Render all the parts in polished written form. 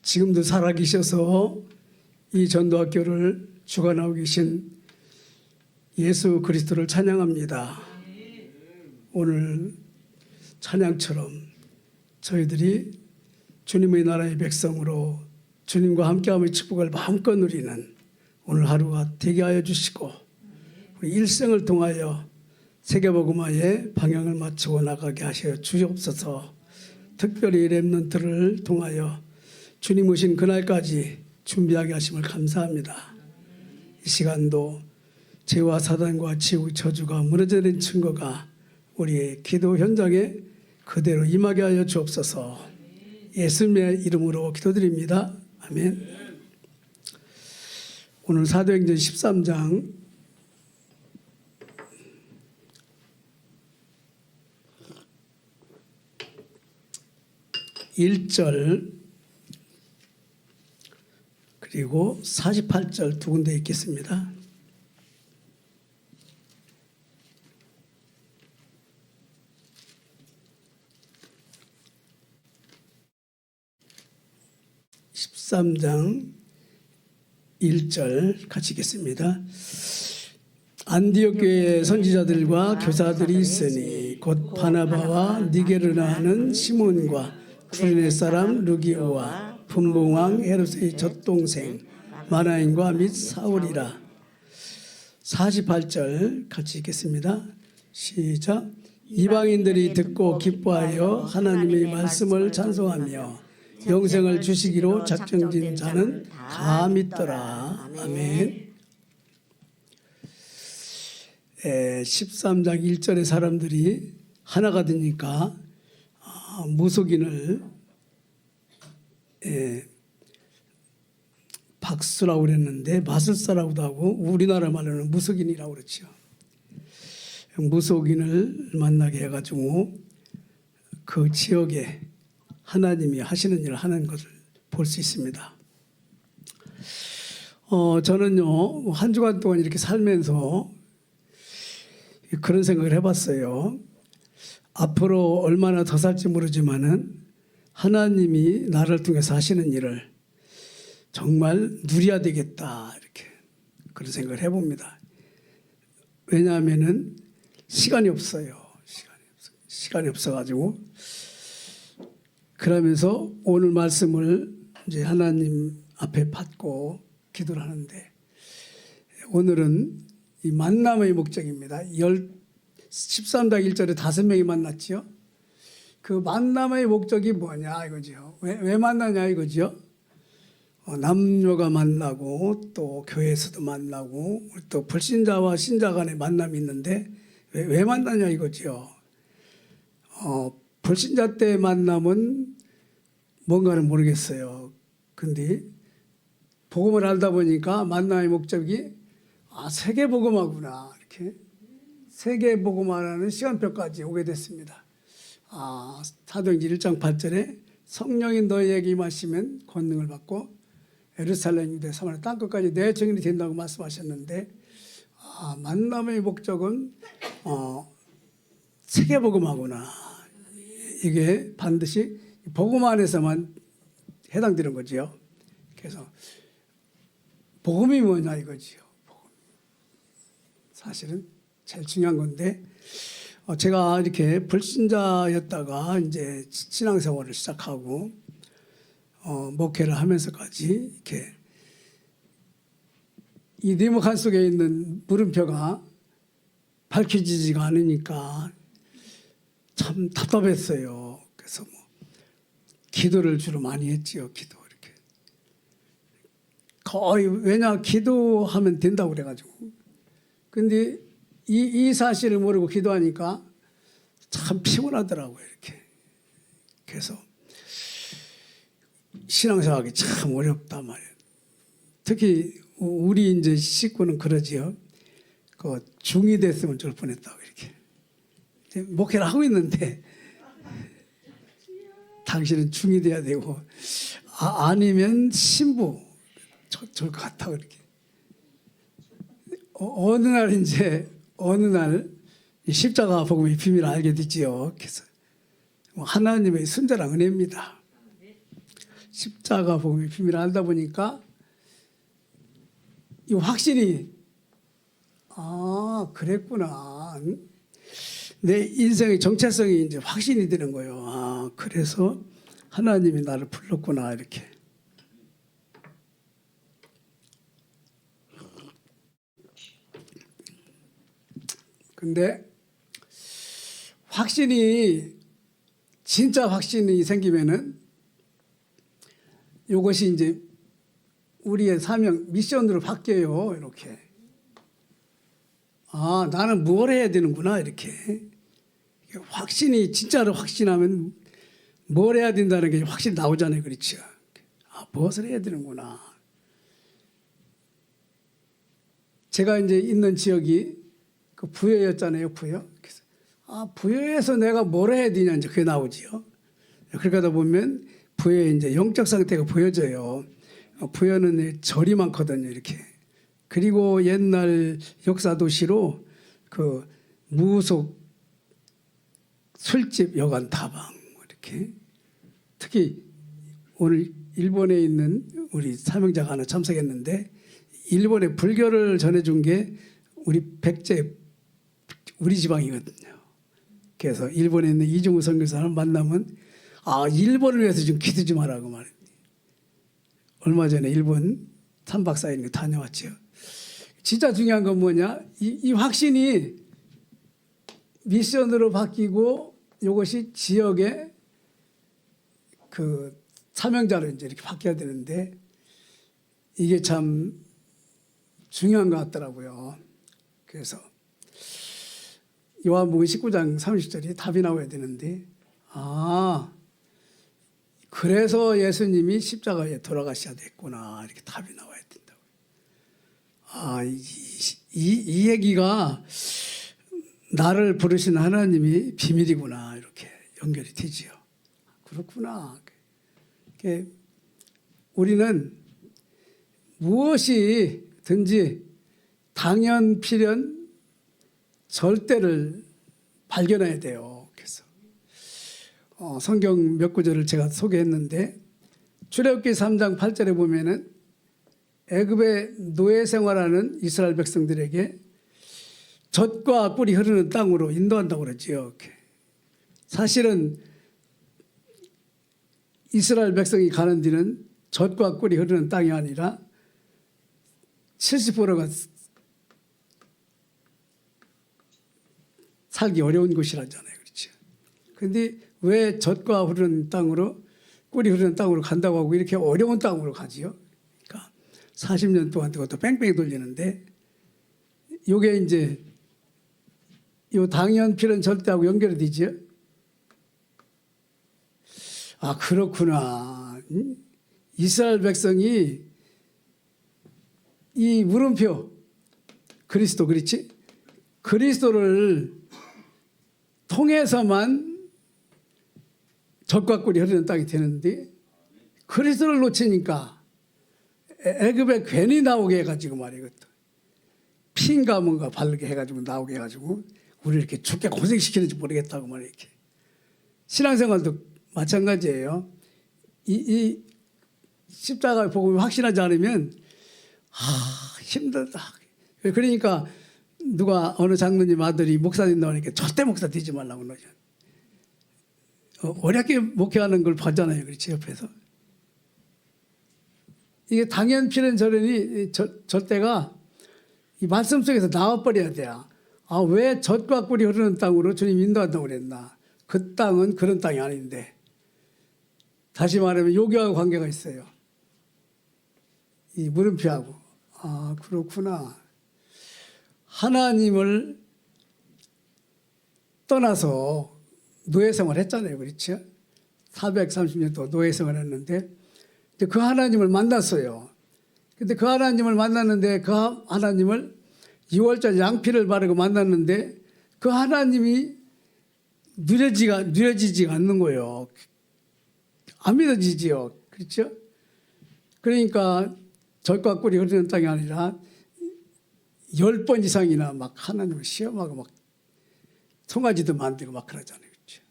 지금도 살아계셔서 이 전도학교를 주관하고 계신 예수 그리스도를 찬양합니다. 오늘 찬양처럼 저희들이 주님의 나라의 백성으로 주님과 함께함의 축복을 마음껏 누리는 오늘 하루가 되게 하여 주시고, 우리 일생을 통하여 세계복음화의 방향을 맞추고 나가게 하셔 주옵소서. 특별히 렘넌트를 통하여 주님 오신 그날까지 준비하게 하심을 감사합니다. 이 시간도 죄와 사단과 지옥 저주가 무너져 내린 증거가 우리의 기도 현장에 그대로 임하게 하여 주옵소서. 예수님의 이름으로 기도드립니다. 아멘. 오늘 사도행전 13장 1절 그리고 48절 두 군데 읽겠습니다. (13장) 1절 같이 읽겠습니다. 안디옥 교회에 선지자들과 교사들이 있으니 곧 바나바와 니게르나 하는 시몬과 쿠레네 사람 루기오와 분봉왕 헤롯의 젖동생 마나인과 및 사울이라. 48절 같이 읽겠습니다. 시작. 이방인들이 듣고 기뻐하여 하나님의 말씀을 찬송하며 영생을 주시기로 작정진 자는 다 믿더라. 아멘. 13장 1절의 사람들이 하나가 되니까 무속인을 박수라고 그랬는데 마술사라고도 하고 우리나라 말로는 무속인이라고 그렇죠. 무속인을 만나게 해가지고 그 지역에 하나님이 하시는 일을 하는 것을 볼 수 있습니다. 저는요 한 주간 동안 이렇게 살면서 그런 생각을 해봤어요. 앞으로 얼마나 더 살지 모르지만은 하나님이 나를 통해서 하시는 일을 정말 누려야 되겠다, 이렇게 그런 생각을 해봅니다. 왜냐하면은 시간이 없어요. 시간이 없어가지고. 그러면서 오늘 말씀을 이제 하나님 앞에 받고 기도를 하는데, 오늘은 이 만남의 목적입니다. 13장 1절에 5명이 만났지요. 그 만남의 목적이 뭐냐 이거죠. 왜 만나냐 이거죠. 남녀가 만나고 또 교회에서도 만나고 또 불신자와 신자 간의 만남이 있는데 왜 만나냐 이거죠. 불신자 때 만남은 뭔가는 모르겠어요. 근데 복음을 알다 보니까 만남의 목적이 세계복음화구나, 이렇게 세계복음화라는 시간표까지 오게 됐습니다. 사도행전 1장 8절에 성령이 너희에게 임하시면 권능을 받고 예루살렘 유대 사마리아 땅끝까지 내 증인이 된다고 말씀하셨는데, 만남의 목적은 세계복음화구나. 이게 반드시 복음 안에서만 해당되는 거죠. 그래서 복음이 뭐냐 이거지요. 사실은 제일 중요한 건데, 제가 이렇게 불신자였다가 이제 신앙생활을 시작하고 목회를 하면서까지 이렇게 이 네모칸 속에 있는 물음표가 밝혀지지가 않으니까 참 답답했어요. 그래서 기도를 주로 많이 했지요. 기도 이렇게 거의, 왜냐 기도하면 된다고 그래가지고. 근데 이 사실을 모르고 기도하니까 참 피곤하더라고요, 이렇게. 그래서 신앙생활이 참 어렵단 말이에요. 특히 우리 이제 식구는 그러지요. 그 중이 됐으면 좋을 뻔했다고 이렇게. 목회를 하고 있는데 당신은 중이 돼야 되고 아니면 신부 좋을 것 같다고 이렇게. 어느 날 십자가 복음의 비밀을 알게 됐지요. 그래서 하나님의 순전한 은혜입니다. 십자가 복음의 비밀을 알다 보니까 이 확신이 그랬구나. 내 인생의 정체성이 이제 확신이 되는 거예요. 그래서 하나님이 나를 불렀구나 이렇게. 근데 확신이 진짜 확신이 생기면은 이것이 이제 우리의 사명 미션으로 바뀌어요. 이렇게. 나는 뭘 해야 되는구나 이렇게. 확신이 진짜로 확신하면 뭘 해야 된다는 게 확실히 나오잖아요. 그렇죠. 무엇을 해야 되는구나. 제가 이제 있는 지역이 그 부여였잖아요. 부여. 그래서 부여에서 내가 뭘 해야 되냐 이제 그게 나오지요. 그렇게 하다 보면 부여의 이제 영적 상태가 보여져요. 부여는 절이 많거든요. 이렇게. 그리고 옛날 역사 도시로 그 무속 술집 여관 다방 이렇게. 특히 오늘 일본에 있는 우리 사명자가 하나 참석했는데 일본의 불교를 전해준 게 우리 백제 우리 지방이거든요. 그래서 일본에 있는 이중우 선교사를 만나면 일본을 위해서 좀 기도 좀 하라고 말해요. 얼마 전에 일본 3박 4일 다녀왔죠. 진짜 중요한 건 뭐냐? 이 확신이 미션으로 바뀌고 이것이 지역의 그 사명자로 이제 이렇게 바뀌어야 되는데 이게 참 중요한 것 같더라고요. 그래서 요한복음 19장 30절이 답이 나와야 되는데 그래서 예수님이 십자가에 돌아가셔야 됐구나 이렇게 답이 나와야 된다고. 이 얘기가 나를 부르신 하나님이 비밀이구나 이렇게 연결이 되지요. 그렇구나. 우리는 무엇이든지 당연 필연 절대를 발견해야 돼요. 그래서 성경 몇 구절을 제가 소개했는데 출애굽기 3장 8절에 보면은 애굽의 노예 생활하는 이스라엘 백성들에게 젖과 꿀이 흐르는 땅으로 인도한다고 그러지요. 사실은 이스라엘 백성이 가는 데는 젖과 꿀이 흐르는 땅이 아니라 70%가 살기 어려운 곳이라잖아요. 그렇죠. 그런데 왜 젖과 흐르는 땅으로 꿀이 흐르는 땅으로 간다고 하고 이렇게 어려운 땅으로 가지요? 그러니까 40년 동안 그것도 뺑뺑이 돌리는데 이게 이제 이 당연 필연 절대하고 연결이 되죠. 그렇구나. 이스라엘 백성이 이 물음표 그리스도 그렇지? 그리스도를 통해서만 젖과 꿀이 흐르는 땅이 되는데 그리스도를 놓치니까 애굽에 괜히 나오게 해가지고 말이야. 피인가 뭔가 바르게 해가지고 나오게 해가지고 우리 이렇게 죽게 고생시키는지 모르겠다고 말이야. 이렇게. 신앙생활도 마찬가지예요. 이 십자가 복음이 확신하지 않으면 힘들다. 그러니까 누가 어느 장로님 아들이 목사 된다고 하니까 절대 목사 되지 말라고 그러죠. 어렵게 목회하는 걸 봤잖아요. 그렇지 옆에서. 이게 당연 필연 절연이 절대가 이 말씀 속에서 나와버려야 돼요. 왜 젖과 꿀이 흐르는 땅으로 주님 인도한다고 그랬나. 그 땅은 그런 땅이 아닌데. 다시 말하면 요교하고 관계가 있어요. 이 물음표하고. 그렇구나. 하나님을 떠나서 노예생활을 했잖아요. 그렇죠? 430년 동안 노예생활을 했는데 그 하나님을 만났어요. 근데 그 하나님을 만났는데 그 하나님을 2월절 양피를 바르고 만났는데 그 하나님이 누려지지가 않는 거예요. 안 믿어지지요. 그렇죠? 그러니까 젖과 꿀이 흐르는 땅이 아니라 10번 이상이나 막 하나님을 시험하고 막 송아지도 만들고 막 그러잖아요. 그렇죠?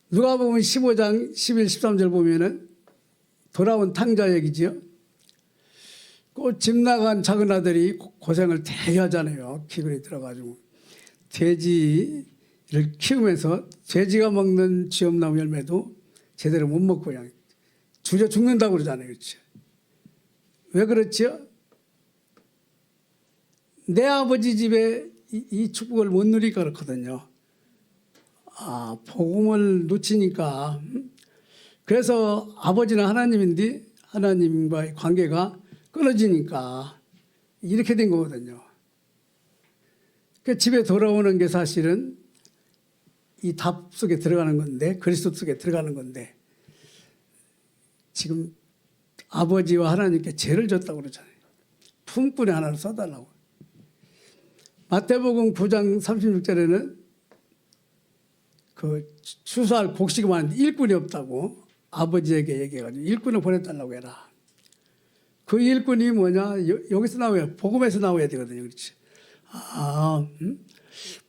누가복음 15장 11, 13절 보면은 돌아온 탕자 얘기죠. 그 집 나간 작은 아들이 고생을 되게 하잖아요. 기근이 들어가지고 돼지를 키우면서 돼지가 먹는 쥐엄나무 열매도 제대로 못 먹고 그냥 주저 죽는다고 그러잖아요. 그렇죠? 왜 그렇죠? 내 아버지 집에 이 축복을 못 누리니까 그렇거든요. 아, 복음을 놓치니까. 그래서 아버지는 하나님인데 하나님과의 관계가 끊어지니까 이렇게 된 거거든요. 그 집에 돌아오는 게 사실은 이 답 속에 들어가는 건데, 그리스도 속에 들어가는 건데, 지금 아버지와 하나님께 죄를 졌다고 그러잖아요. 품꾼에 하나를 써달라고. 마태복음 9장 36절에는 그 추수할 곡식이 많은데 일꾼이 없다고 아버지에게 얘기해가지고 일꾼을 보내달라고 해라. 그 일꾼이 뭐냐? 여기서 나와야, 복음에서 나와야 되거든요. 그렇지?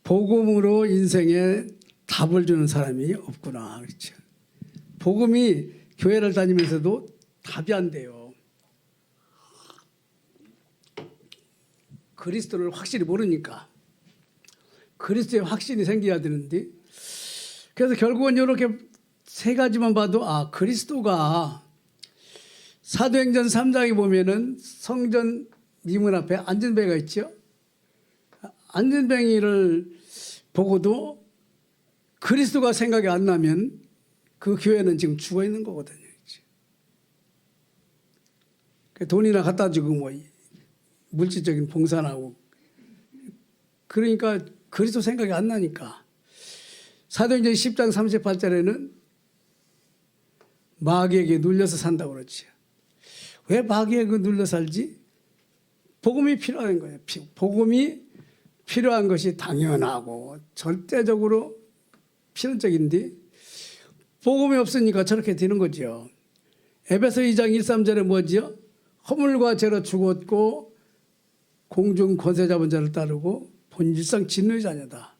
복음으로 인생에 답을 주는 사람이 없구나. 그렇죠? 복음이 교회를 다니면서도 답이 안 돼요. 그리스도를 확실히 모르니까. 그리스도의 확신이 생겨야 되는데, 그래서 결국은 이렇게 세 가지만 봐도 그리스도가 사도행전 3장에 보면은 성전 미문 앞에 안전뱅이가 있죠. 안전뱅이를 보고도 그리스도가 생각이 안 나면 그 교회는 지금 죽어 있는 거거든요. 돈이나 갖다 주고 뭐 물질적인 봉사나 하고, 그러니까 그리스도 생각이 안 나니까. 사도행전 10장 38절에는 마귀에게 눌려서 산다고 그러지. 왜 마귀에게 눌려 살지? 복음이 필요한 거예요. 복음이 필요한 것이 당연하고 절대적으로 필연적인데 복음이 없으니까 저렇게 되는 거죠. 에베소 2장 1, 3절에 뭐죠? 허물과 죄로 죽었고 공중 권세 잡은 자를 따르고 본질상 진노의 자녀다.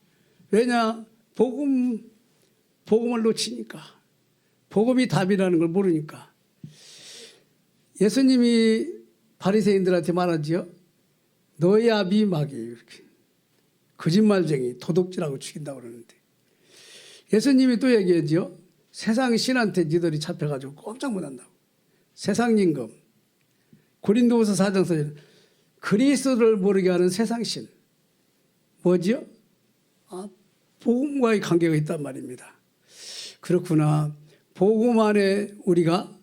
왜냐? 복음을 놓치니까. 복음이 답이라는 걸 모르니까. 예수님이 바리새인들한테 말하지요. 너희 아비 마귀, 이렇게 거짓말쟁이, 도둑질하고 죽인다고 그러는데, 예수님이 또 얘기하죠. 세상 신한테 니들이 잡혀가지고 꼼짝 못한다고. 세상 임금. 고린도후서 4장 4절, 그리스도를 모르게 하는 세상 신. 뭐지요? 복음과의 관계가 있단 말입니다. 그렇구나. 복음 안에 우리가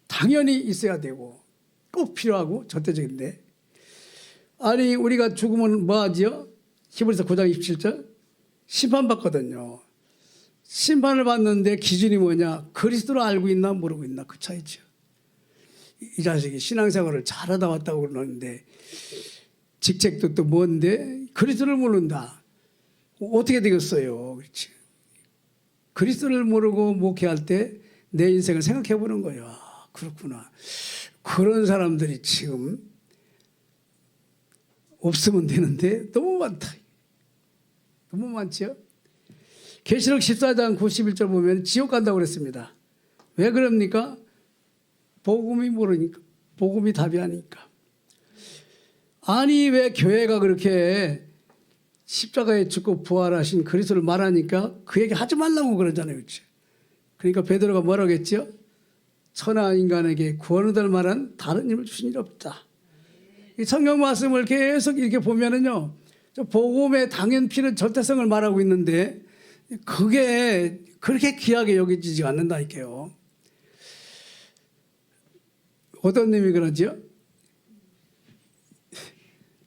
당연히 있어야 되고 꼭 필요하고 절대적인데, 아니 우리가 죽으면 뭐 하지요? 히브리서 9장 27절 심판받거든요. 심판을 받는데 기준이 뭐냐? 그리스도를 알고 있나 모르고 있나, 그 차이죠. 이 자식이 신앙생활을 잘하다 왔다고 그러는데 직책도 또 뭔데 그리스도를 모른다. 어떻게 되겠어요? 그렇지. 그리스도를 모르고 목회할 때 내 인생을 생각해 보는 거예요. 그렇구나. 그런 사람들이 지금 없으면 되는데 너무 많다. 너무 많죠? 계시록 14장 91절 보면 지옥 간다고 그랬습니다. 왜 그럽니까? 복음이 모르니까. 복음이 답이 아니니까. 아니 왜 교회가 그렇게 십자가에 죽고 부활하신 그리스도를 말하니까 그 얘기 하지 말라고 그러잖아요. 그렇지? 그러니까 베드로가 뭐라고 했죠? 천하 인간에게 구원을 얻을 만한 다른 힘을 주신 일 없다. 이 성경 말씀을 계속 이렇게 보면은요, 복음의 당연 필요 절대성을 말하고 있는데 그게 그렇게 귀하게 여겨지지 않는다니까요. 어떤 놈이 그러죠?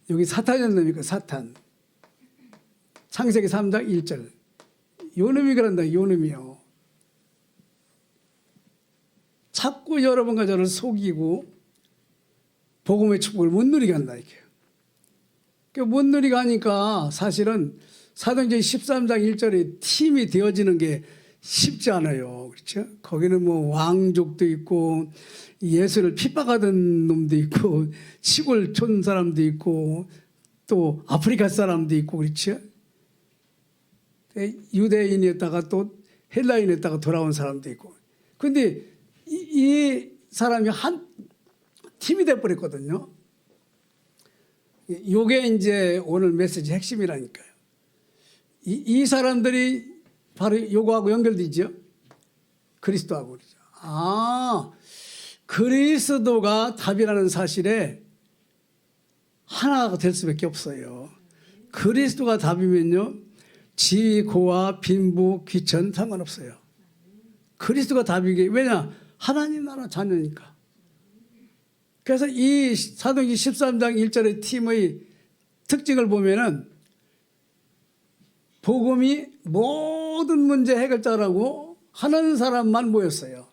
여기 사탄이라는 놈이니까 사탄. 창세기 3장 1절. 요 놈이 그런다. 요 놈이요. 자꾸 여러분과 저를 속이고 복음의 축복을 못 누리게 한다. 못 누리게 하니까 사실은 사도행전 13장 1절에 팀이 되어지는 게 쉽지 않아요. 그렇죠? 거기는 뭐 왕족도 있고 예수를 핍박하던 놈도 있고 시골 촌 사람도 있고 또 아프리카 사람도 있고 그렇죠? 유대인이었다가 또 헬라인이었다가 돌아온 사람도 있고. 근데 이 사람이 한 팀이 돼버렸거든요. 이게 이제 오늘 메시지 핵심이라니까요. 이 사람들이 바로 요거하고 연결되죠. 그리스도하고. 아, 그리스도가 답이라는 사실에 하나가 될 수밖에 없어요. 그리스도가 답이면요, 지위, 고와, 빈부, 귀천 상관없어요. 그리스도가 답이게. 왜냐? 하나님 나라 자녀니까. 그래서 이 사도행전 13장 1절의 팀의 특징을 보면은 복음이 모든 문제 해결자라고 하는 사람만 모였어요.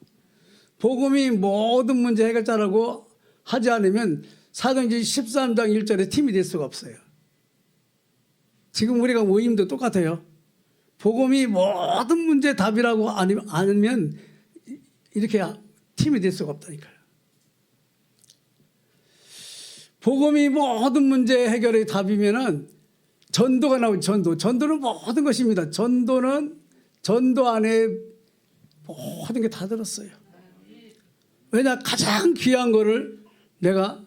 복음이 모든 문제 해결자라고 하지 않으면 사도행전 13장 1절의 팀이 될 수가 없어요. 지금 우리가 모임도 똑같아요. 복음이 모든 문제 답이라고 아니면 이렇게 팀이 될 수가 없다니까요. 복음이 모든 문제 해결의 답이면은 전도가 나오죠. 전도는 모든 것입니다. 전도 안에 모든 게 다 들었어요. 왜냐? 가장 귀한 거를 내가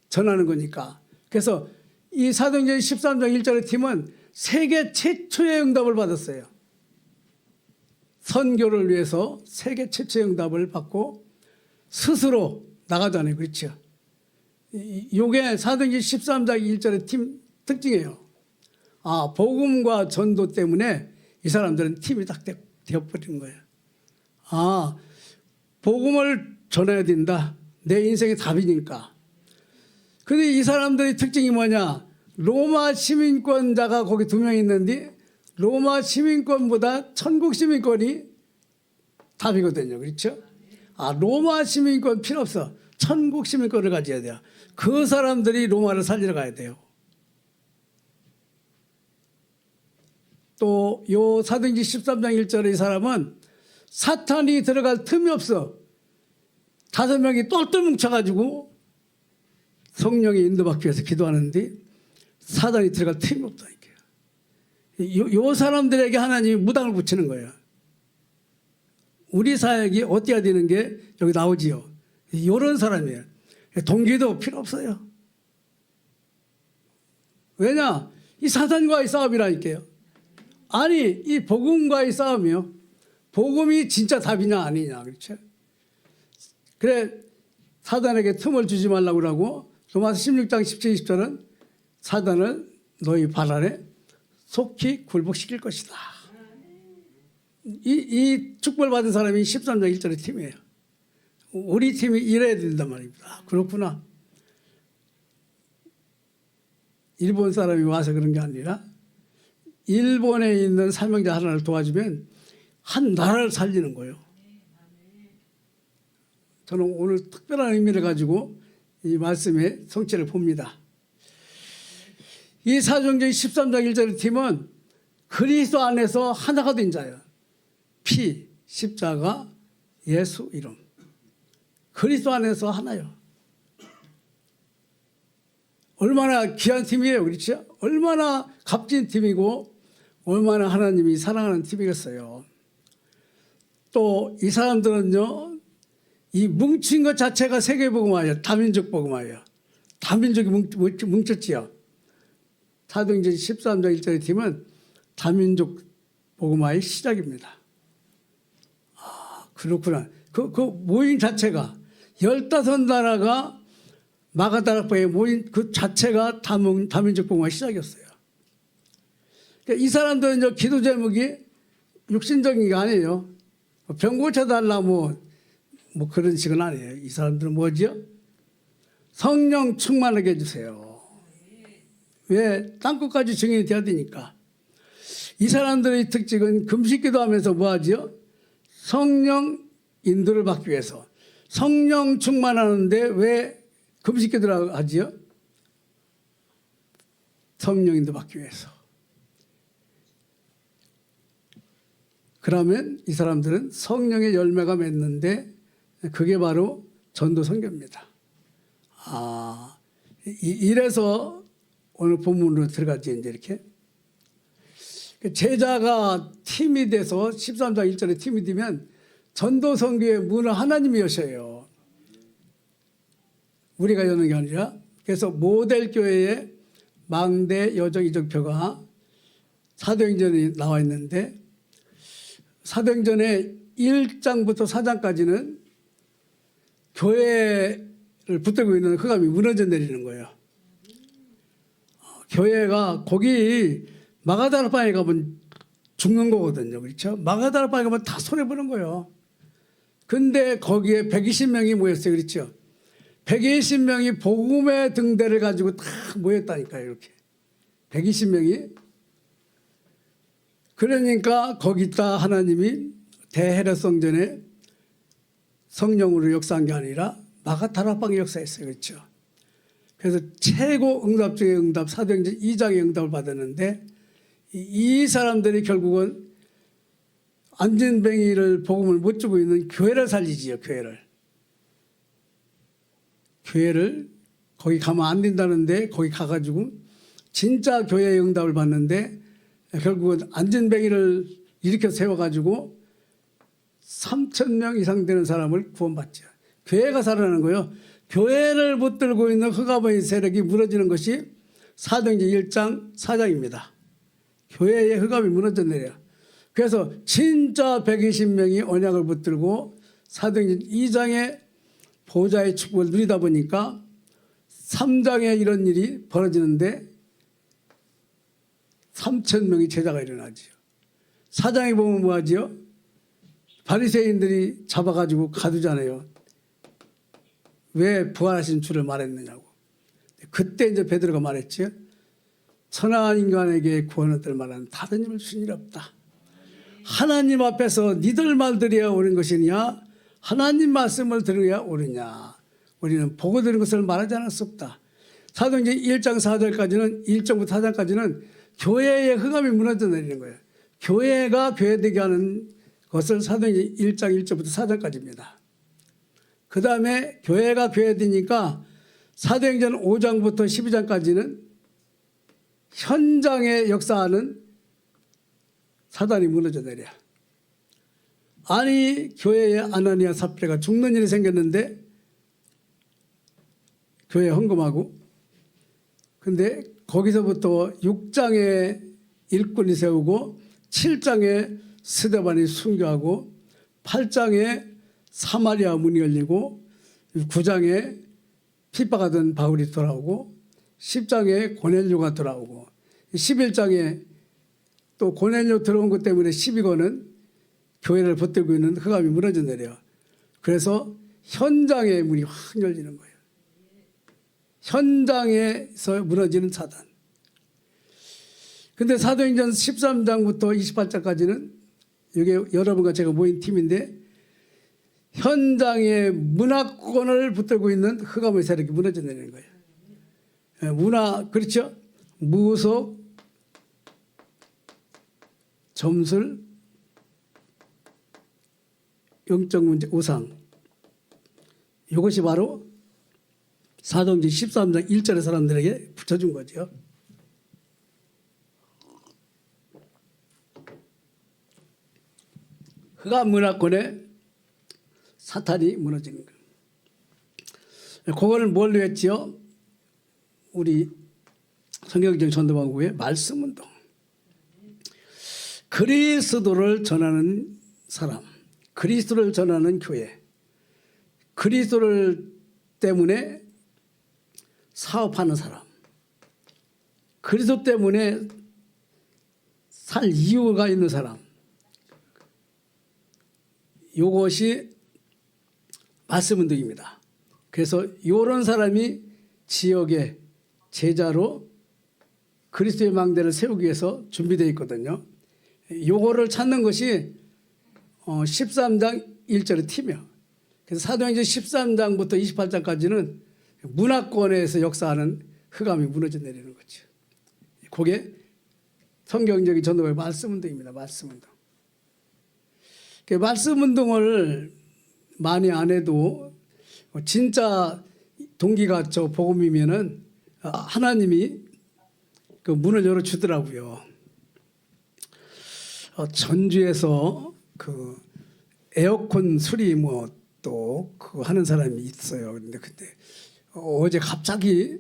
전하는 거니까. 그래서 이 사도행전 13장 1절의 팀은 세계 최초의 응답을 받았어요. 선교를 위해서 세계 최초의 응답을 받고 스스로 나가잖아요. 그렇죠? 이게 사도행전 13장 1절의 팀 특징이에요. 아, 복음과 전도 때문에 이 사람들은 팀이 딱 되어버리는 거예요. 아, 복음을 전해야 된다. 내 인생의 답이니까. 근데 이 사람들의 특징이 뭐냐? 로마 시민권자가 거기 2명 있는데 로마 시민권보다 천국 시민권이 답이거든요. 그렇죠? 아, 로마 시민권 필요 없어. 천국 시민권을 가져야 돼요. 그 사람들이 로마를 살리러 가야 돼요. 또 요 사도행전 13장 1절의 이 사람은 사탄이 들어갈 틈이 없어. 5명이 똘똘 뭉쳐가지고 성령의 인도받기 위해서 기도하는데 사단이 들어갈 틈이 없다니까요. 요 사람들에게 하나님이 무당을 붙이는 거예요. 우리 사역이 어때야 되는 게 여기 나오지요. 이런 사람이에요. 동기도 필요 없어요. 왜냐? 이 사단과의 싸움이라니까요. 아니, 이 복음과의 싸움이요. 복음이 진짜 답이냐 아니냐. 그렇죠? 그래, 사단에게 틈을 주지 말라고 그러고 로마서 16장 17, 20절은 사단을 너희 발 아래 속히 굴복시킬 것이다. 이 축복을 받은 사람이 13장 1절의 팀이에요. 우리 팀이 이래야 된단 말입니다. 그렇구나. 일본 사람이 와서 그런 게 아니라 일본에 있는 사명자 하나를 도와주면 한 나라를 살리는 거예요. 저는 오늘 특별한 의미를 가지고 이 말씀의 성취를 봅니다. 이 사도행전 13장 1절의 팀은 그리스도 안에서 하나가 된 자예요. 피, 십자가, 예수 이름. 그리스도 안에서 하나요. 얼마나 귀한 팀이에요. 그렇죠? 얼마나 값진 팀이고 얼마나 하나님이 사랑하는 팀이겠어요. 또 이 사람들은요. 이 뭉친 것 자체가 세계복음화예요. 다민족 복음화예요. 다민족이 뭉쳤지요. 사도행전 13장 1절의 팀은 다민족 복음화의 시작입니다. 아, 그렇구나. 그 모임 자체가 15나라가 마가다락방에 모인 그 자체가 다민족 복음화의 시작이었어요. 그러니까 이 사람들은 기도 제목이 육신적인 게 아니에요. 병 고쳐달라 뭐 그런 식은 아니에요. 이 사람들은 뭐죠? 성령 충만하게 해주세요. 왜? 땅끝까지 증인이 돼야 되니까. 이 사람들의 특징은 금식 기도하면서 뭐 하죠? 성령 인도를 받기 위해서. 성령 충만하는데 왜 금식 기도를 하지요? 성령 인도 받기 위해서. 그러면 이 사람들은 성령의 열매가 맺는데 그게 바로 전도 선교입니다. 아, 이래서 오늘 본문으로 들어가지 이제 이렇게. 제자가 팀이 돼서 13장 1절에 팀이 되면 전도선교의 문은 하나님이 여셔요. 우리가 여는 게 아니라. 그래서 모델 교회의 망대 여정 이정표가 사도행전에 나와 있는데 사도행전의 1장부터 4장까지는 교회를 붙들고 있는 흑암이 무너져 내리는 거예요. 교회가 거기 마가다라방에 가면 죽는 거거든요. 그렇죠? 마가다라방에 가면 다 손해보는 거예요. 근데 거기에 120명이 모였어요. 그렇죠? 120명이 복음의 등대를 가지고 다 모였다니까요. 이렇게 120명이. 그러니까 거기다 하나님이 대헤롯 성전에 성령으로 역사한 게 아니라 마가다라방에 역사했어요. 그렇죠? 그래서 최고 응답 중의 응답, 사도행전 2장의 응답을 받았는데 이 사람들이 결국은 안진뱅이를 복음을 못 주고 있는 교회를 살리지요. 교회를 거기 가면 안 된다는데 거기 가가지고 진짜 교회의 응답을 받는데 결국은 안진뱅이를 일으켜 세워가지고 3,000명 이상 되는 사람을 구원받죠. 교회가 살아나는 거예요. 교회를 붙들고 있는 흑암의 세력이 무너지는 것이 사도행전 1장 4장입니다. 교회의 흑암이 무너져 내려. 그래서 진짜 120명이 언약을 붙들고 사도행전 2장의 보좌의 축복을 누리다 보니까 3장에 이런 일이 벌어지는데 3,000명이 제자가 일어나지요. 4장에 보면 뭐하지요? 바리새인들이 잡아가지고 가두잖아요. 왜 부활하신 주를 말했느냐고. 그때 이제 베드로가 말했죠. 천하한 인간에게 구원을 얻을 만한 다른 힘을 주신 일 없다. 하나님 앞에서 니들 말들이야 옳은 것이냐 하나님 말씀을 들어야 옳으냐. 우리는 보고 들은 것을 말하지 않을 수 없다. 사도행전 1장 4절까지는 1장부터 4장까지는 교회의 흑암이 무너져 내리는 거예요. 교회가 교회되게 하는 것을 사도행전 1장 1절부터 4장까지입니다. 그 다음에 교회가 교회되니까 사도행전 5장부터 12장까지는 현장에 역사하는 사단이 무너져 내려. 아니 교회에 아나니아 삽비라가 죽는 일이 생겼는데 교회 헌금하고 근데 거기서부터 6장에 일꾼이 세우고 7장에 스데반이 순교하고 8장에 사마리아 문이 열리고 9장에 핍박하던 바울이 돌아오고 10장에 고넬료가 돌아오고 11장에 또 고넬료 들어온 것 때문에 12권은 교회를 붙들고 있는 흑암이 무너져 내려. 그래서 현장의 문이 확 열리는 거예요. 현장에서 무너지는 사단. 근데 사도행전 13장부터 28장까지는 이게 여러분과 제가 모인 팀인데 현장의 문화권을 붙들고 있는 흑암의 세력이 무너져 내리는 거예요. 문화, 그렇죠? 무속, 점술, 영적 문제, 우상. 이것이 바로 사도행전 13장 1절의 사람들에게 붙여준 거죠. 흑암 문화권에 사탄이 무너지는 거예요. 그거를 뭘로 했지요? 우리 성경적 전도방구의 말씀운동. 그리스도를 전하는 사람, 그리스도를 전하는 교회, 그리스도를 때문에 사업하는 사람, 그리스도 때문에 살 이유가 있는 사람, 이것이 말씀운동입니다. 그래서 이런 사람이 지역의 제자로 그리스도의 망대를 세우기 위해서 준비되어 있거든요. 요거를 찾는 것이 13장 1절의 팀이에요. 그래서 사도행전 13장부터 28장까지는 문화권에서 역사하는 흑암이 무너져 내리는 거죠. 그게 성경적인 전도의 말씀운동입니다. 말씀운동. 말씀운동을 많이 안 해도 진짜 동기가 저 복음이면은 하나님이 그 문을 열어주더라고요. 전주에서 그 에어컨 수리 뭐 또 그거 하는 사람이 있어요. 근데 어제 갑자기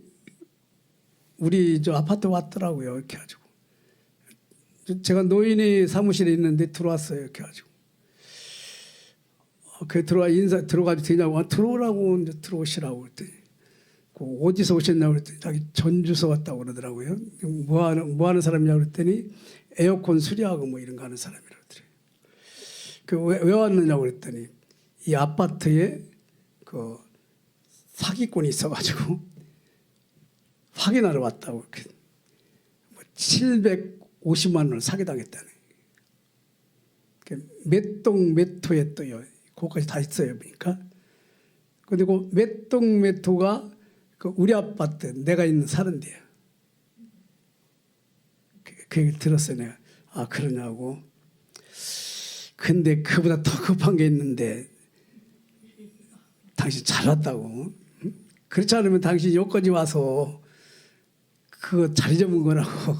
우리 저 아파트 왔더라고요. 이렇게 해가지고 제가 노인이 사무실에 있는데 들어왔어요. 이렇게 해가지고 그 들어와 인사 들어가도 되냐고 들어오라고 이제 들어오시라고 그랬더니 어디서 오셨냐고 그랬더니 자기 전주서 왔다고 그러더라고요. 뭐 하는 사람이냐고 그랬더니 에어컨 수리하고 뭐 이런 거 하는 사람이라고 그러더라고요. 왜 왔느냐고 그랬더니 이 아파트에 그 사기꾼이 있어가지고 확인하러 왔다고 이렇게 750만 원을 사기당했다네. 몇 동 몇 호에 또요. 그거까지 다 있어요. 그러니까. 그리고 몇 동 몇 호가 그 우리 아파트 내가 있는 사는 데예요. 그 얘기를 들었어요. 내가. 아 그러냐고. 근데 그보다 더 급한 게 있는데 당신 잘 왔다고. 그렇지 않으면 당신 여기까지 와서 그거 자리 잡은 거라고.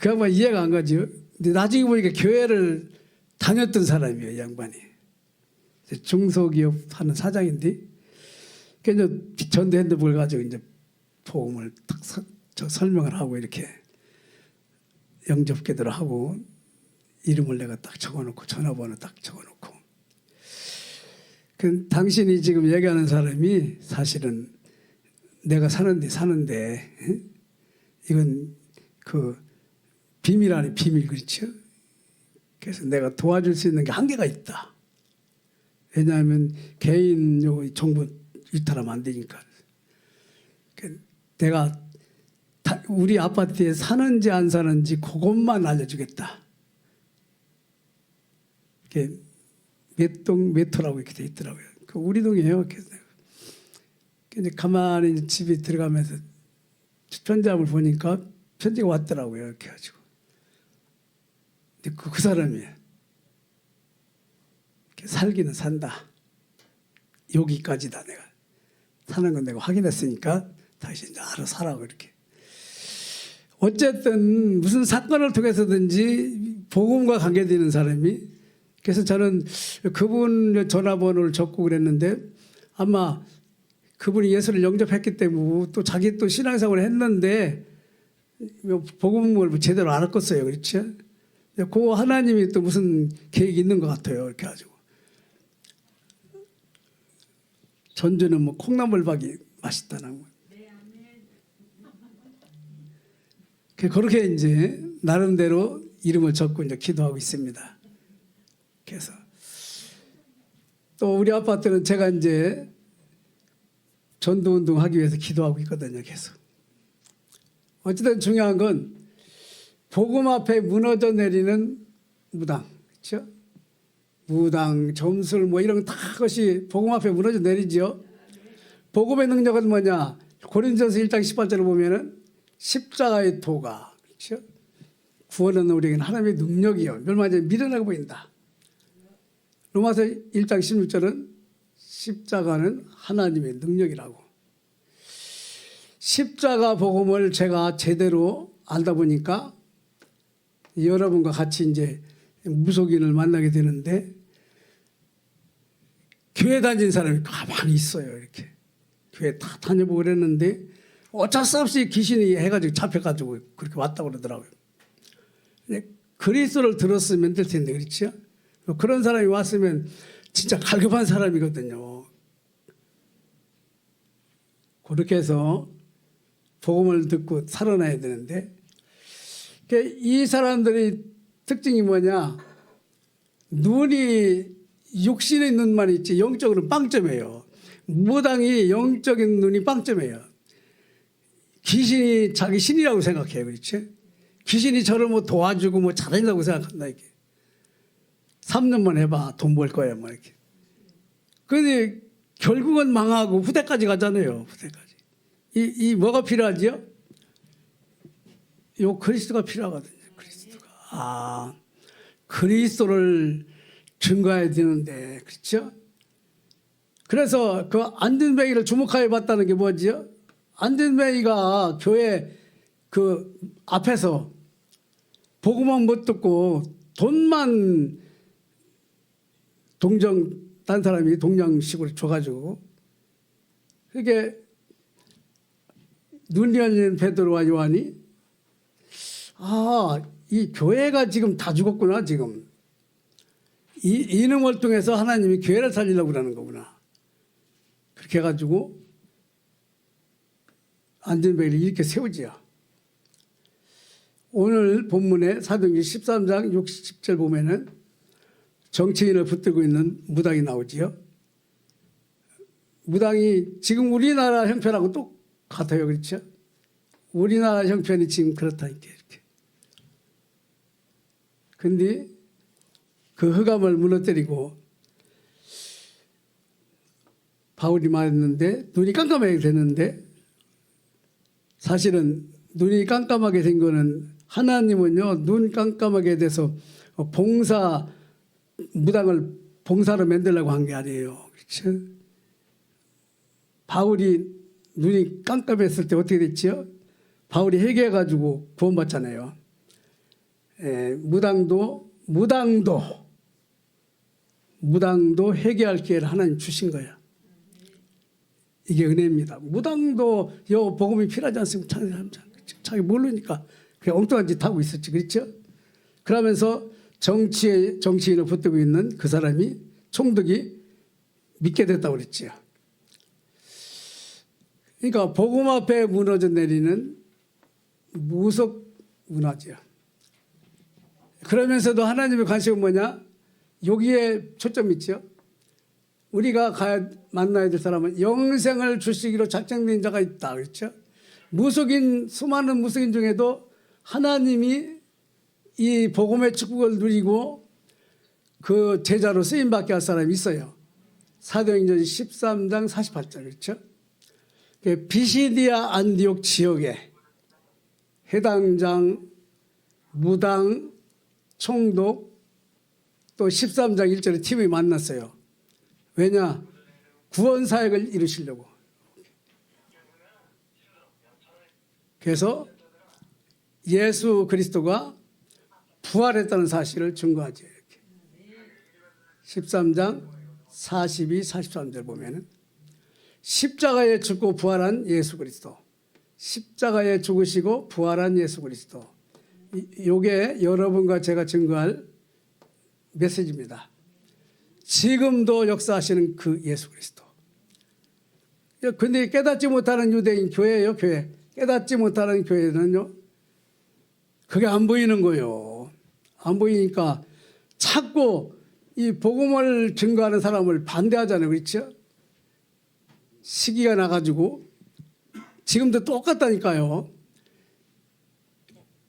그 양반 이해가 안 가죠. 근데 나중에 보니까 교회를 다녔던 사람이에요. 이 양반이. 중소기업 하는 사장인데 그래서 전도 핸드폰을 가지고 이제 복음을 딱 설명을 하고 이렇게 영접기도를 하고 이름을 내가 딱 적어놓고 전화번호 딱 적어놓고 그 당신이 지금 얘기하는 사람이 사실은 내가 사는데 이건 그 비밀 아닌 비밀 그렇죠? 그래서 내가 도와줄 수 있는 게 한계가 있다. 왜냐하면 개인 정보 유탈하면 안 되니까. 내가 우리 아파트에 사는지 안 사는지 그것만 알려주겠다. 몇 동 몇 호라고 이렇게 돼 있더라고요. 그 우리 동이에요. 그래서 이제 가만히 집에 들어가면서 편지함을 보니까 편지가 왔더라고요. 이렇게 해가지고. 근데 그 사람이에요. 살기는 산다. 여기까지다. 내가 사는 건 내가 확인했으니까 당신 이제 알아서 살라고 이렇게. 어쨌든 무슨 사건을 통해서든지 복음과 관계되는 사람이 그래서 저는 그분 전화번호를 적고 그랬는데 아마 그분이 예수를 영접했기 때문에 또 자기 또 신앙생활을 했는데 복음을 제대로 알았겠어요. 그렇죠? 그 하나님이 또 무슨 계획이 있는 것 같아요. 이렇게 가지고. 전주는 뭐 콩나물박이 맛있다는 거. 그렇게 이제 나름대로 이름을 적고 이제 기도하고 있습니다. 그래서 또 우리 아파트는 제가 이제 전도운동 하기 위해서 기도하고 있거든요. 계속. 어쨌든 중요한 건 복음 앞에 무너져 내리는 무당, 그렇죠? 무당, 점술 뭐 이런 다 것이 복음 앞에 무너져 내리죠. 복음의 능력은 뭐냐? 고린도전서 1장 18절을 보면은 십자가의 도가, 그렇죠? 구원은 우리에게는 하나님의 능력이요. 멸망자에 미련하게 보인다. 로마서 1장 16절은 십자가는 하나님의 능력이라고. 십자가 복음을 제가 제대로 알다 보니까 여러분과 같이 이제 무속인을 만나게 되는데 교회 다닌 사람이 가만히 있어요. 이렇게 교회 다 다녀보고 그랬는데 어쩔 수 없이 귀신이 해가지고 잡혀가지고 그렇게 왔다고 그러더라고요. 그리스도를 들었으면 될 텐데 그렇죠? 그런 사람이 왔으면 진짜 갈급한 사람이거든요. 그렇게 해서 복음을 듣고 살아나야 되는데 이 사람들의 특징이 뭐냐? 눈이 육신의 눈만 있지 영적으로는 빵점이에요. 무당이 영적인 눈이 빵점이에요. 귀신이 자기 신이라고 생각해요. 그렇지? 귀신이 저를 뭐 도와주고 뭐 잘한다고 생각한다. 이렇게. 3년만 해봐. 돈 벌 거야. 뭐 이렇게. 근데 결국은 망하고 후대까지 가잖아요. 후대까지. 이 뭐가 필요하지요? 요 그리스도가 필요하거든요. 그리스도가. 그리스도를 증거해야 되는데. 그렇죠? 그래서 그 안진뱅이를 주목하여 봤다는 게 뭐지요? 안진뱅이가 교회 그 앞에서 복음만 못 듣고 돈만 딴 사람이 동정식으로 줘가지고 그게 눈 열린 베드로와 요한이 이 교회가 지금 다 죽었구나. 지금 이능을 통해서 하나님이 교회를 살리려고 그러는 거구나. 그렇게 해가지고 안전벨을 이렇게 세우지요. 오늘 본문에 사도행전 13장 60절 보면은 정치인을 붙들고 있는 무당이 나오지요. 무당이 지금 우리나라 형편하고 똑같아요. 그렇죠? 우리나라 형편이 지금 그렇다니까 이렇게. 근데 그 흑암을 무너뜨리고 바울이 말했는데 눈이 깜깜하게 됐는데 사실은 눈이 깜깜하게 된 거는 하나님은요 눈 깜깜하게 돼서 무당을 봉사로 만들려고 한 게 아니에요. 그렇죠? 바울이 눈이 깜깜했을 때 어떻게 됐죠? 바울이 회개해가지고 구원받잖아요. 무당도 회개할 기회를 하나님 주신 거야. 이게 은혜입니다. 무당도 요 복음이 필요하지 않습니까? 자기 모르니까 그냥 엉뚱한 짓 하고 있었지. 그렇죠? 그러면서 정치인을 붙들고 있는 그 사람이 총독이 믿게 됐다고 그랬지요. 그러니까 복음 앞에 무너져 내리는 무속 문화죠. 그러면서도 하나님의 관심은 뭐냐? 여기에 초점이 있죠. 우리가 만나야 될 사람은 영생을 주시기로 작정된 자가 있다. 그렇죠? 수많은 무속인 중에도 하나님이 이 복음의 축복을 누리고 그 제자로 쓰임받게 할 사람이 있어요. 사도행전 13장 48절. 그렇죠? 비시디아 안디옥 지역에 해당장, 무당, 총독 또 13장 1절에 팀이 만났어요. 왜냐? 구원 사역을 이루시려고. 그래서 예수 그리스도가 부활했다는 사실을 증거하죠. 이렇게. 13장 42, 43절 보면은 십자가에 죽고 부활한 예수 그리스도. 십자가에 죽으시고 부활한 예수 그리스도. 이게 여러분과 제가 증거할 메시지입니다. 지금도 역사하시는 그 예수 그리스도. 근데 깨닫지 못하는 유대인 교회예요, 교회. 깨닫지 못하는 교회는요, 그게 안 보이는 거예요. 안 보이니까 자꾸 이 복음을 증거하는 사람을 반대하잖아요. 그렇죠? 시기가 나가지고 지금도 똑같다니까요.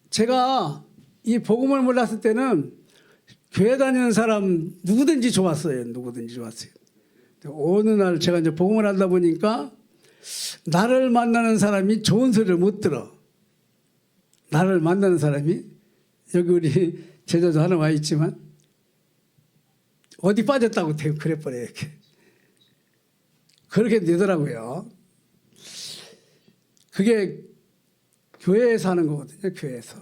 제가 이 복음을 몰랐을 때는 교회 다니는 사람 누구든지 좋았어요. 누구든지 좋았어요. 어느 날 제가 이제 복음을 하다 보니까 나를 만나는 사람이 좋은 소리를 못 들어. 나를 만나는 사람이 여기 우리 제자도 하나 와 있지만 어디 빠졌다고 그래버려요. 이렇게. 그렇게 되더라고요. 그게 교회에서 하는 거거든요. 교회에서.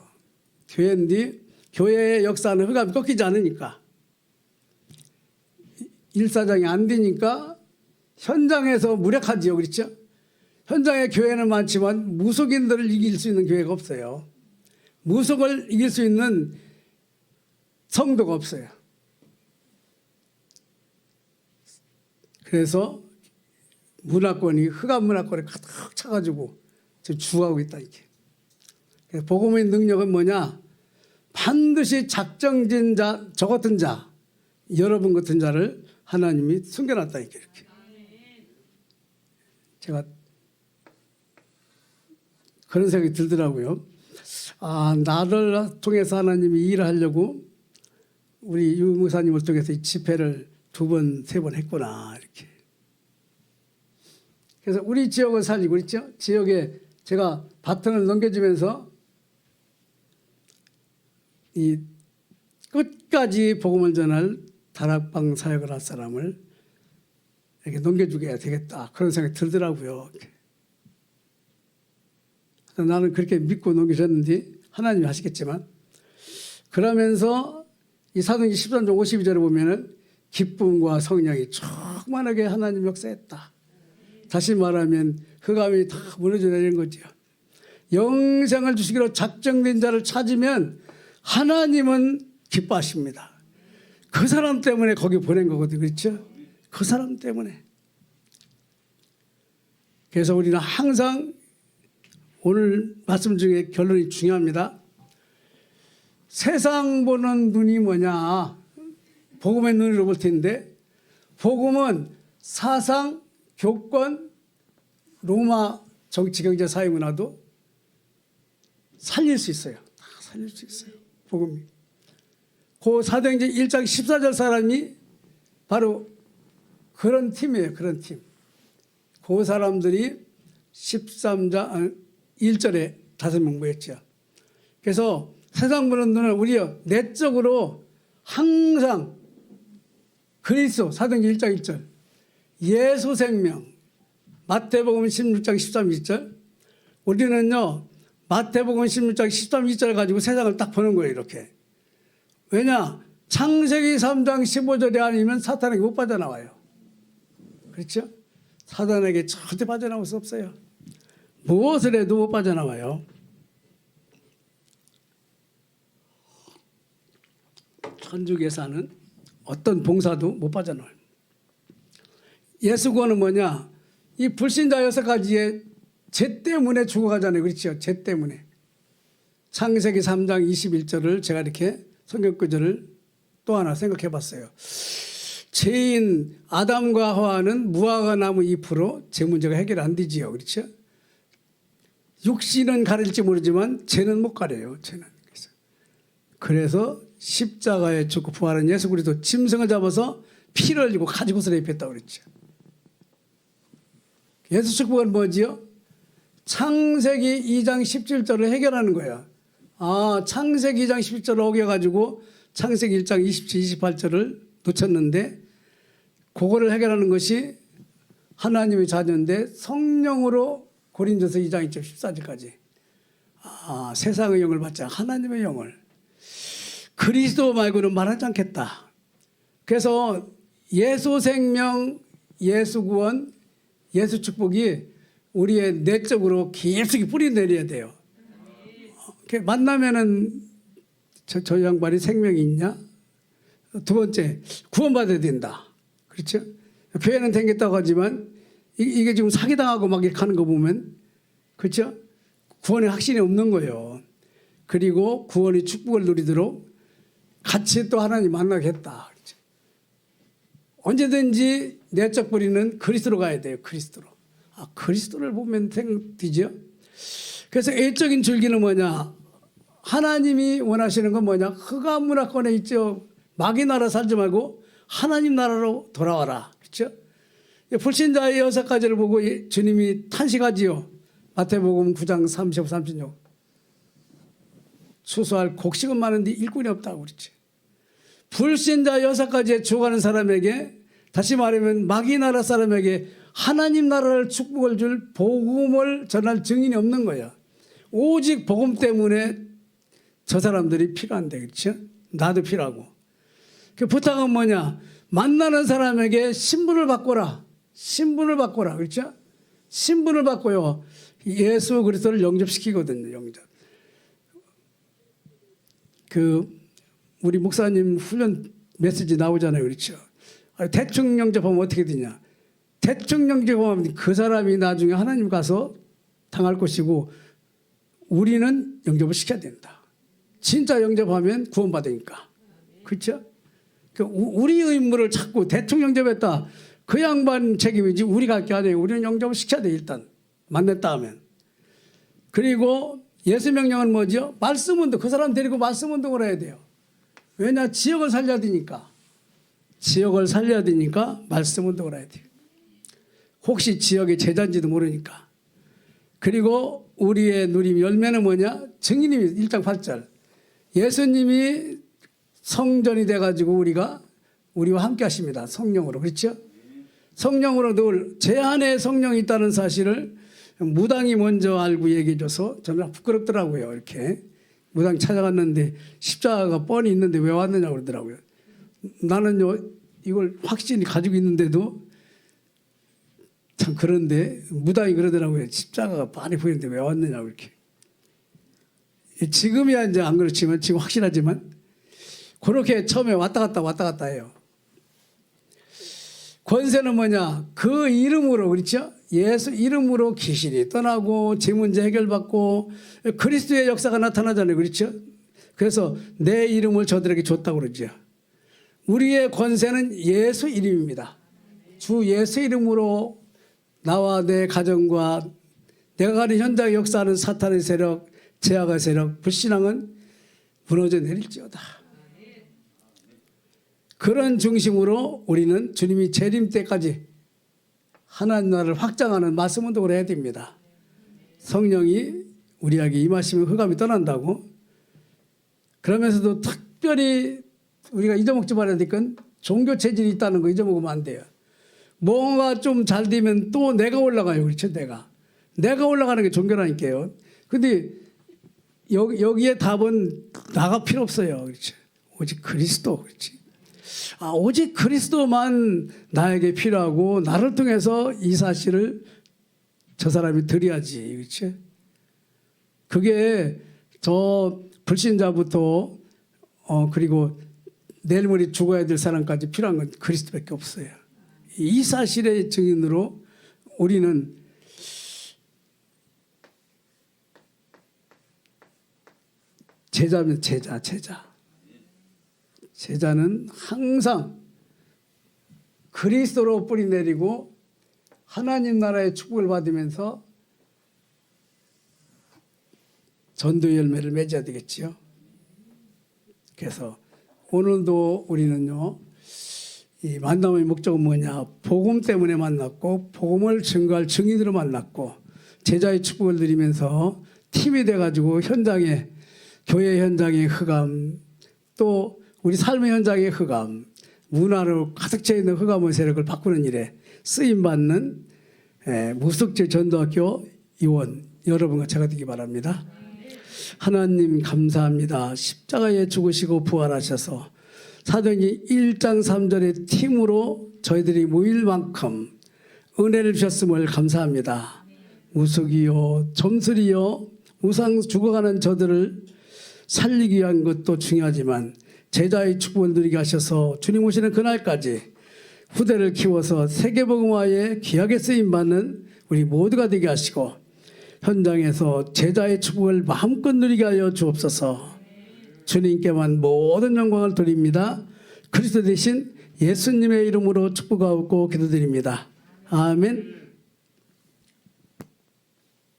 교회인데 교회의 역사는 흑암이 꺾이지 않으니까 일사장이 안 되니까 현장에서 무력하지요. 그렇죠? 현장에 교회는 많지만 무속인들을 이길 수 있는 교회가 없어요. 무속을 이길 수 있는 성도가 없어요. 그래서 흑암 문화권이 가득 차가지고 지금 죽어가고 있다. 이게. 복음의 능력은 뭐냐? 반드시 작정진 자, 저 같은 자, 여러분 같은 자를 하나님이 숨겨놨다. 이렇게. 제가 그런 생각이 들더라고요. 나를 통해서 하나님이 일을 하려고 우리 유 목사님을 통해서 이 집회를 2번, 3번 했구나. 이렇게. 그래서 우리 지역을 살리고 있죠. 지역에 제가 바톤을 넘겨주면서 이 끝까지 복음을 전할 다락방 사역을 할 사람을 이렇게 넘겨주게 해야 되겠다. 그런 생각이 들더라고요. 나는 그렇게 믿고 넘기셨는데 하나님이 하시겠지만 그러면서 이 사도행전 13장 52절에 보면은 기쁨과 성령이 충만하게 하나님 역사했다. 다시 말하면 흑암이 다 무너져 내린 거죠. 영생을 주시기로 작정된 자를 찾으면 하나님은 기뻐하십니다. 그 사람 때문에 거기 보낸 거거든요. 그렇죠? 그 사람 때문에. 그래서 우리는 항상 오늘 말씀 중에 결론이 중요합니다. 세상 보는 눈이 뭐냐? 복음의 눈으로 볼 텐데, 복음은 사상, 교권, 로마 정치, 경제, 사회, 문화도 살릴 수 있어요. 다 살릴 수 있어요. 복음이. 그 사도행전 1장 14절 사람이 바로 그런 팀이에요. 그런 팀. 그 사람들이 13장 1절에 5명 모였죠. 그래서 세상 보는 눈을 우리가 내적으로 항상 그리스도 사도행전 1장 1절 예수 생명 마태복음 16장 13, 2절 우리는요 마태복음 16장 13, 2절 가지고 세상을 딱 보는 거예요. 이렇게. 왜냐? 창세기 3장 15절이 아니면 사탄에게 못 빠져나와요. 그렇죠? 사탄에게 절대 빠져나올 수 없어요. 무엇을 해도 못 빠져나와요. 천주교에서는 어떤 봉사도 못 빠져나와요. 예수구원은 뭐냐? 이 불신자 6가지의 죄 때문에 죽어가잖아요. 그렇죠? 죄 때문에. 창세기 3장 21절을 제가 이렇게 성경 구절을 또 하나 생각해 봤어요. 죄인 아담과 하와는 무화과 나무 잎으로 죄 문제가 해결 안 되지요. 그렇죠? 육신은 가릴지 모르지만 죄는 못 가려요. 죄는. 그래서 십자가에 죽고 부활한 예수 그리스도 짐승을 잡아서 피를 흘리고 가지고서 입혔다고 그랬죠. 예수 축복은 뭐지요? 창세기 2장 17절을 해결하는 거야. 아, 창세기 2장 17절을 어겨가지고 창세기 1장 27, 28절을 놓쳤는데 그거를 해결하는 것이 하나님의 자녀인데 성령으로 고린도서 2장 2절 14절까지 아, 세상의 영을 받자 하나님의 영을 그리스도 말고는 말하지 않겠다. 그래서 예수 생명, 예수 구원, 예수 축복이 우리의 내적으로 깊숙이 뿌리 내려야 돼요. 만나면은 저 양반이 생명이 있냐? 두 번째, 구원받아야 된다. 그렇죠? 교회는 댕겼다고 하지만 이게 지금 사기당하고 막 이렇게 하는 거 보면 그렇죠? 구원의 확신이 없는 거예요. 그리고 구원의 축복을 누리도록 같이 또 하나님 만나겠다. 그렇죠? 언제든지 내적 뿌리는 그리스도로 가야 돼요. 그리스도로. 아, 그리스도를 보면 되죠. 그래서 애적인 줄기는 뭐냐? 하나님이 원하시는 건 뭐냐? 흑암 문화권에 있죠. 마귀 나라 살지 말고 하나님 나라로 돌아와라. 그렇죠? 불신자의 6가지를 보고 주님이 탄식하지요. 마태복음 9장 35, 36. 추수할 곡식은 많은데 일꾼이 없다고 그랬지. 불신자 6가지에 죽어가는 사람에게 다시 말하면 마귀 나라 사람에게 하나님 나라를 축복을 줄 복음을 전할 증인이 없는 거야. 오직 복음 때문에 저 사람들이 필요한데 그렇죠? 나도 필요하고. 그 부탁은 뭐냐? 만나는 사람에게 신분을 바꿔라. 신분을 바꿔라. 그렇죠? 신분을 바꿔요. 예수 그리스도를 영접시키거든요. 영접. 우리 목사님 훈련 메시지 나오잖아요. 그렇죠? 대충 영접하면 어떻게 되냐? 대충 영접하면 그 사람이 나중에 하나님 가서 당할 것이고 우리는 영접을 시켜야 된다. 진짜 영접하면 구원받으니까. 그렇죠? 우리 의무를 자꾸 대충 영접했다. 그 양반 책임이지 우리가 할 게 아니에요. 우리는 영접을 시켜야 돼. 일단 만났다 하면. 그리고 예수 명령은 뭐죠? 말씀 운동. 그 사람 데리고 말씀 운동을 해야 돼요. 왜냐? 지역을 살려야 되니까. 지역을 살려야 되니까 말씀 운동을 해야 돼요. 혹시 지역의 제자인지도 모르니까. 그리고 우리의 누림 열매는 뭐냐? 증인님이 1장 8절. 예수님이 성전이 돼가지고 우리와 함께 하십니다. 성령으로. 그렇죠? 성령으로 늘 제 안에 성령이 있다는 사실을 무당이 먼저 알고 얘기해줘서 저는 부끄럽더라고요. 이렇게. 무당 찾아갔는데 십자가가 뻔히 있는데 왜 왔느냐고 그러더라고요. 나는요 이걸 확신이 가지고 있는데도 참 그런데 무당이 그러더라고요. 십자가가 많이 보이는데 왜 왔느냐고 이렇게. 지금이야 이제 안 그렇지만 지금 확실하지만 그렇게 처음에 왔다 갔다 해요. 권세는 뭐냐? 그 이름으로 그렇죠? 예수 이름으로 귀신이 떠나고 제 문제 해결받고 그리스도의 역사가 나타나잖아요. 그렇죠? 그래서 내 이름을 저들에게 줬다고 그러죠. 우리의 권세는 예수 이름입니다. 주 예수 이름으로 나와 내 가정과 내가 가는 현장에 역사하는 사탄의 세력, 제약의 세력, 불신앙은 무너져 내릴지어다. 그런 중심으로 우리는 주님이 재림 때까지 하나님 나라를 확장하는 말씀 운동을 해야 됩니다. 성령이 우리에게 임하시면 흑암이 떠난다고. 그러면서도 특별히 우리가 잊어먹지 말아야 될 건 종교 체질이 있다는 거 잊어먹으면 안 돼요. 뭔가 좀 잘 되면 또 내가 올라가요. 그렇죠? 내가 올라가는 게 종교라니까요. 근데 여기에 답은 나가 필요 없어요. 그렇죠? 오직 그리스도. 그렇지? 오직 그리스도만 나에게 필요하고 나를 통해서 이 사실을 저 사람이 드려야지. 그렇죠? 그게 저 불신자부터 그리고 내일 모레 죽어야 될 사람까지 필요한 건 그리스도밖에 없어요. 이 사실의 증인으로 우리는 제자면 제자. 제자는 항상 그리스도로 뿌리 내리고 하나님 나라의 축복을 받으면서 전도의 열매를 맺어야 되겠지요. 그래서 오늘도 우리는요, 이 만남의 목적은 뭐냐? 복음 때문에 만났고 복음을 증거할 증인으로 만났고 제자의 축복을 드리면서 팀이 돼가지고 현장에 교회 현장의 흑암 또 우리 삶의 현장의 흑암 문화로 가득 차 있는 흑암의 세력을 바꾸는 일에 쓰임받는 무석제 전도학교 의원 여러분과 제가 되기 바랍니다. 하나님 감사합니다. 십자가에 죽으시고 부활하셔서 사도행전 1장 3절의 팀으로 저희들이 모일 만큼 은혜를 주셨음을 감사합니다. 무속이요 점술이요 우상 죽어가는 저들을 살리기 위한 것도 중요하지만 제자의 축복을 누리게 하셔서 주님 오시는 그날까지 후대를 키워서 세계복음화에 귀하게 쓰임받는 우리 모두가 되게 하시고 현장에서 제자의 축복을 마음껏 누리게 하여 주옵소서. 주님께만 모든 영광을 드립니다. 그리스도 대신 예수님의 이름으로 축복하고 기도드립니다. 아멘.